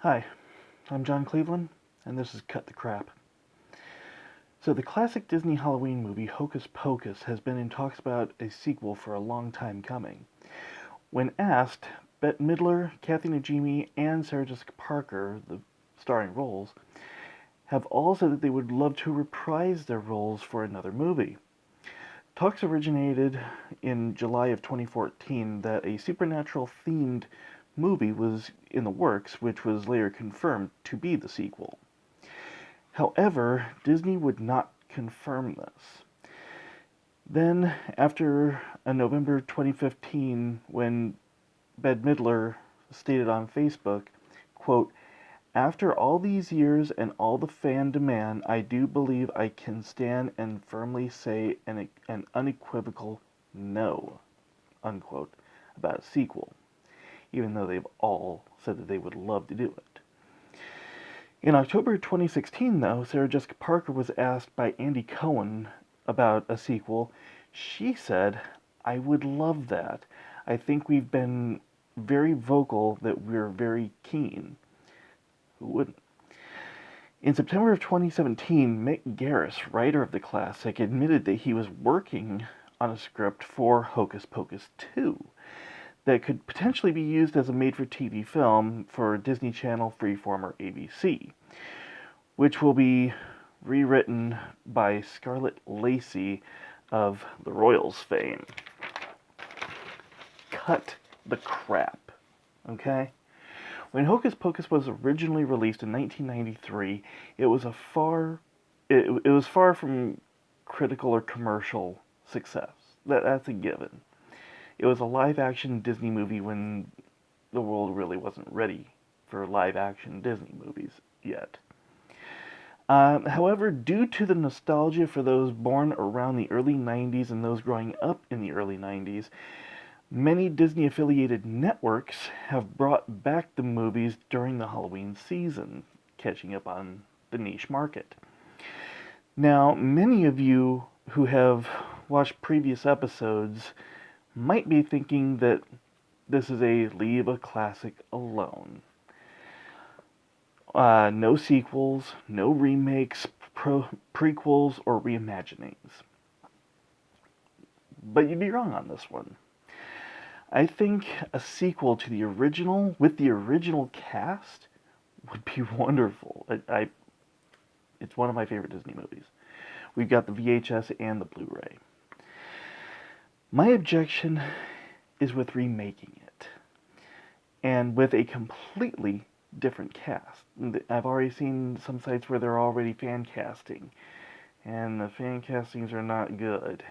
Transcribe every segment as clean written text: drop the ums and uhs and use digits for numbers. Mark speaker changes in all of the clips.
Speaker 1: Hi, I'm John Cleveland, and this is Cut the Crap. So, the classic Disney Halloween movie Hocus Pocus has been in talks about a sequel for a long time coming. When asked, Bette Midler, Kathy Najimy, and Sarah Jessica Parker, the starring roles, have all said that they would love to reprise their roles for another movie. Talks originated in July of 2014 that a supernatural themed movie was in the works, which was later confirmed to be the sequel. However, Disney would not confirm this. Then, after a November 2015, when Bette Midler stated on Facebook, quote, "After all these years and all the fan demand, I do believe I can stand and firmly say an unequivocal no," unquote, about a sequel, even though they've all said that they would love to do it. In October 2016, though, Sarah Jessica Parker was asked by Andy Cohen about a sequel. She said, "I would love that. I think we've been very vocal that we're very keen." Who wouldn't? In September of 2017, Mick Garris, writer of the classic, admitted that he was working on a script for Hocus Pocus 2 that could potentially be used as a made-for-TV film for Disney Channel, Freeform, or ABC, which will be rewritten by Scarlett Lacey of the Royals fame. Cut the crap, okay? When Hocus Pocus was originally released in 1993, it was far from critical or commercial success. That's a given. It was a live-action Disney movie when the world really wasn't ready for live-action Disney movies yet. However, due to the nostalgia for those born around the early 90s and those growing up in the early 90s, many Disney-affiliated networks have brought back the movies during the Halloween season, catching up on the niche market. Now, many of you who have watched previous episodes might be thinking that this is a leave a classic alone. No sequels, no remakes, prequels, or reimaginings. But you'd be wrong on this one. I think a sequel to the original, with the original cast, would be wonderful. It's one of my favorite Disney movies. We've got the VHS and the Blu-ray. My objection is with remaking it, and with a completely different cast. I've already seen some sites where they're already fan casting, and the fan castings are not good.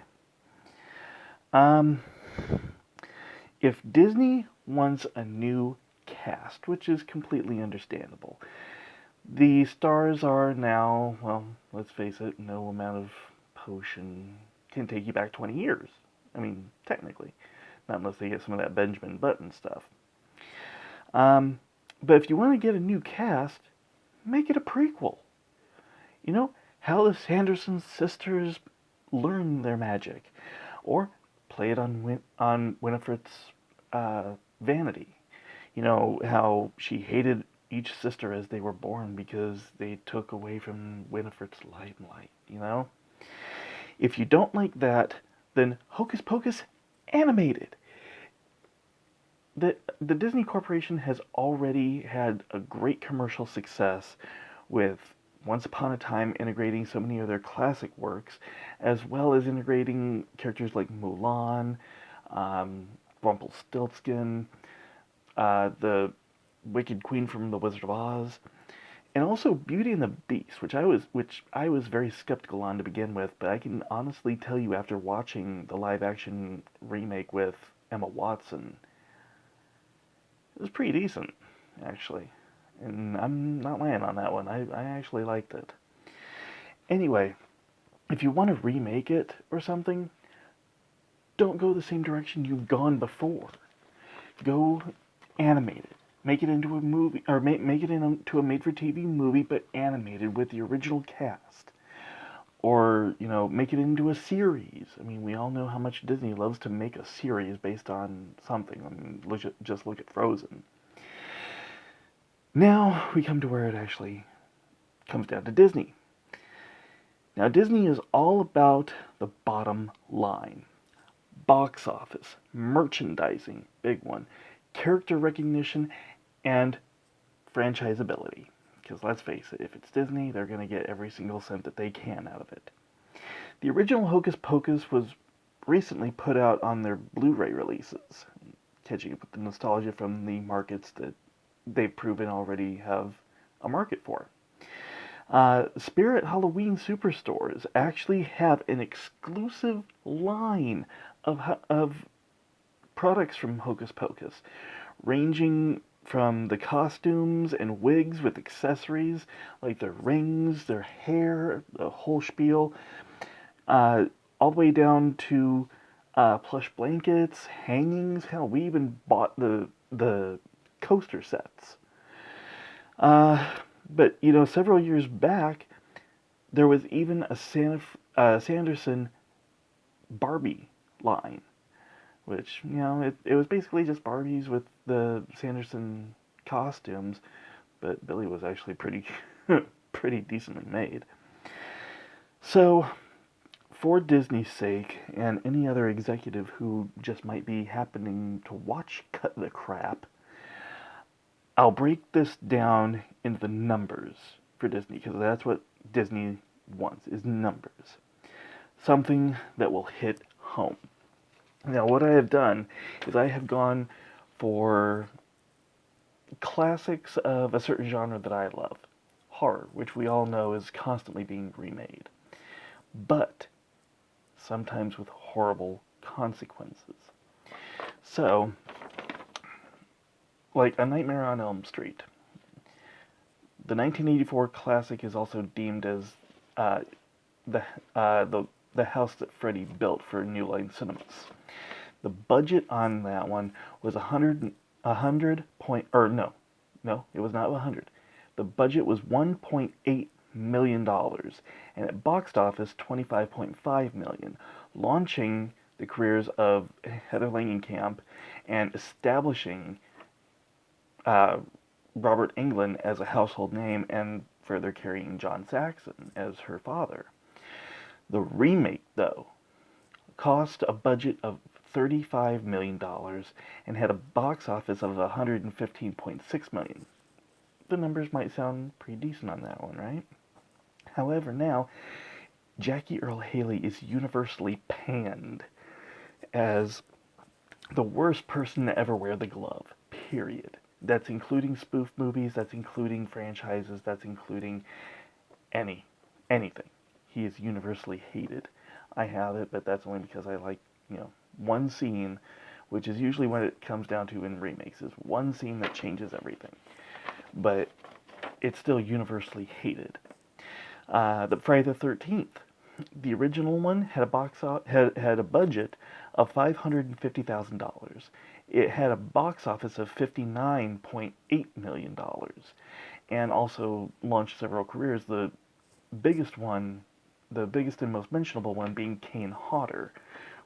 Speaker 1: If Disney wants a new cast, which is completely understandable, the stars are now, well, let's face it, no amount of potion can take you back 20 years. I mean, technically. Not unless they get some of that Benjamin Button stuff. But if you want to get a new cast, make it a prequel. You know, how the Sanderson sisters learn their magic. Or play it on Winifred's vanity. You know, how she hated each sister as they were born because they took away from Winifred's limelight, you know? If you don't like that, then Hocus Pocus animated. The Disney Corporation has already had a great commercial success with Once Upon a Time integrating so many of their classic works, as well as integrating characters like Mulan, Rumpelstiltskin, the Wicked Queen from The Wizard of Oz, and also Beauty and the Beast, which I was very skeptical on to begin with, but I can honestly tell you after watching the live-action remake with Emma Watson, it was pretty decent, actually. And I'm not lying on that one. I actually liked it. Anyway, if you want to remake it or something, don't go the same direction you've gone before. Go animate it. Make it into a movie, or make it into a made-for-TV movie, but animated with the original cast. Or, you know, make it into a series. I mean, we all know how much Disney loves to make a series based on something. I mean, just look at Frozen. Now we come to where it actually comes down to Disney. Now Disney is all about the bottom line. Box office, merchandising, big one, character recognition, and franchisability. Because let's face it, if it's Disney, they're going to get every single cent that they can out of it. The original Hocus Pocus was recently put out on their Blu-ray releases, catching up with the nostalgia from the markets that they've proven already have a market for. Spirit Halloween superstores actually have an exclusive line of products from Hocus Pocus, ranging from the costumes and wigs with accessories like their rings, their hair, the whole spiel, all the way down to plush blankets, hangings. Hell, we even bought the coaster sets. But several years back, there was even a Sanderson Barbie line, which it was basically just Barbies with the Sanderson costumes, but Billy was actually pretty pretty decently made. So, for Disney's sake, and any other executive who just might be happening to watch Cut the Crap, I'll break this down into the numbers for Disney, because that's what Disney wants, is numbers. Something that will hit home. Now, what I have done is I have gone for classics of a certain genre that I love. Horror, which we all know is constantly being remade. But sometimes with horrible consequences. So, like A Nightmare on Elm Street. The 1984 classic is also deemed as the house that Freddy built for New Line Cinemas. The budget on that one was it was not 100. The budget was $1.8 million, and at box office $25.5 million, launching the careers of Heather Langenkamp and establishing Robert Englund as a household name, and further carrying John Saxon as her father. The remake, though, cost a budget of $35 million and had a box office of $115.6 million. The numbers might sound pretty decent on that one, right? However, now, Jackie Earle Haley is universally panned as the worst person to ever wear the glove, period. That's including spoof movies, that's including franchises, that's including anything. He is universally hated. I have it, but that's only because I like, one scene, which is usually what it comes down to in remakes, is one scene that changes everything. But it's still universally hated. The Friday the 13th, the original one had a budget of $550,000. It had a box office of $59.8 million, and also launched several careers. The biggest and most mentionable one being Kane Hodder,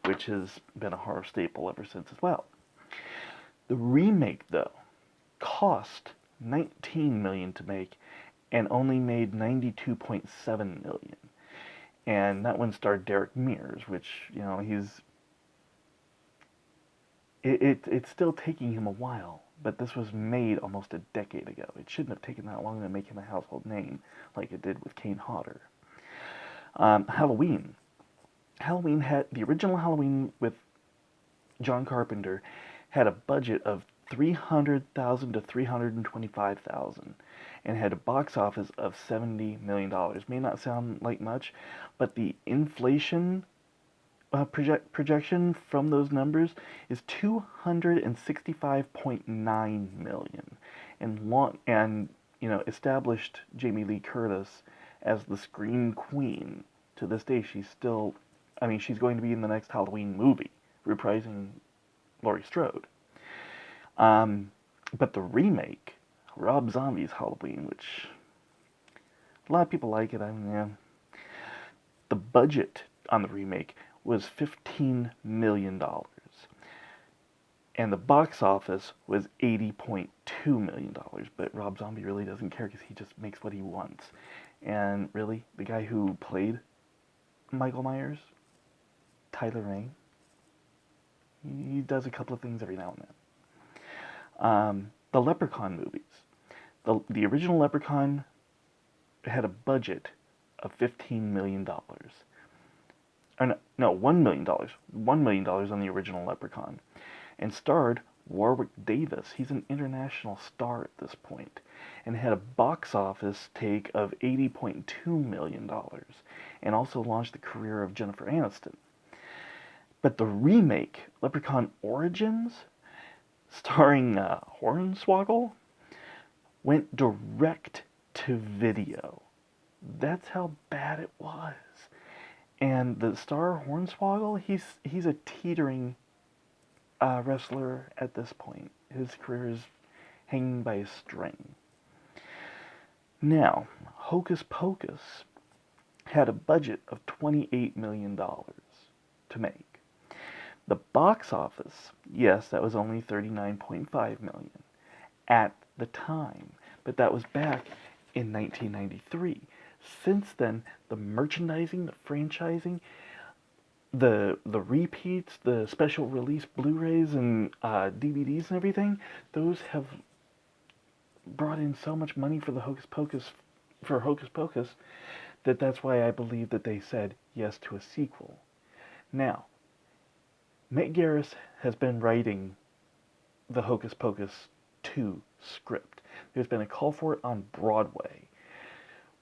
Speaker 1: which has been a horror staple ever since as well. The remake, though, cost $19 million to make and only made $92.7 million. And that one starred Derek Mears, which, it's still taking him a while, but this was made almost a decade ago. It shouldn't have taken that long to make him a household name like it did with Kane Hodder. Halloween. The original Halloween with John Carpenter had a budget of $300,000 to $325,000 and had a box office of $70 million. May not sound like much, but the inflation projection from those numbers is $265.9 million, and established Jamie Lee Curtis as the Scream Queen. To this day, she's going to be in the next Halloween movie, reprising Laurie Strode. But the remake, Rob Zombie's Halloween, which a lot of people like it, the budget on the remake was $15 million. And the box office was $80.2 million. But Rob Zombie really doesn't care because he just makes what he wants. And really, the guy who played Michael Myers, Tyler Mane, he does a couple of things every now and then. The Leprechaun movies. The original Leprechaun had a budget of $15 million. Or no, $1 million. $1 million on the original Leprechaun. And starred Warwick Davis. He's an international star at this point, and had a box office take of $80.2 million, and also launched the career of Jennifer Aniston. But the remake, Leprechaun Origins, starring Hornswoggle, went direct to video. That's how bad it was. And the star Hornswoggle, he's a teetering wrestler at this point. His career is hanging by a string. Now, Hocus Pocus had a budget of $28 million to make. The box office, yes, that was only $39.5 million at the time, but that was back in 1993. Since then, the merchandising, the franchising, the repeats, the special release Blu-rays and DVDs and everything, those have brought in so much money for Hocus Pocus that's why I believe that they said yes to a sequel. Now, Mick Garris has been writing the Hocus Pocus 2 script. There's been a call for it on Broadway.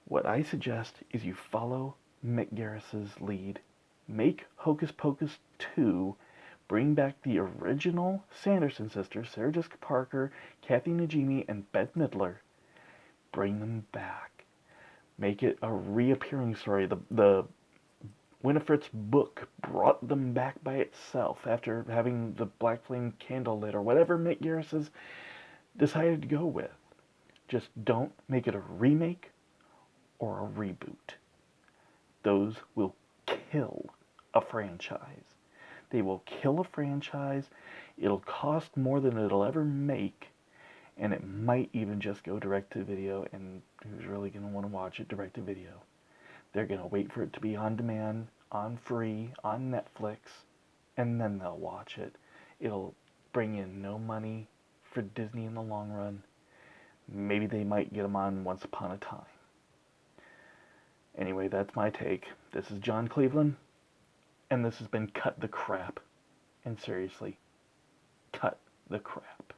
Speaker 1: What I suggest is you follow Mick Garris's lead. Make Hocus Pocus 2, bring back the original Sanderson sisters, Sarah Jessica Parker, Kathy Najimy, and Bette Midler. Bring them back. Make it a reappearing story. The Winifred's book brought them back by itself after having the Black Flame candle lit, or whatever Mick Garris has decided to go with. Just don't make it a remake or a reboot. Those will kill a franchise. They will kill a franchise. It'll cost more than it'll ever make, and it might even just go direct to video, and who's really going to want to watch it direct to video? They're going to wait for it to be on demand, on free, on Netflix, and then they'll watch it. It'll bring in no money for Disney in the long run. Maybe they might get them on Once Upon a Time. Anyway, that's my take. This is John Cleveland, and this has been Cut the Crap. And seriously, cut the crap.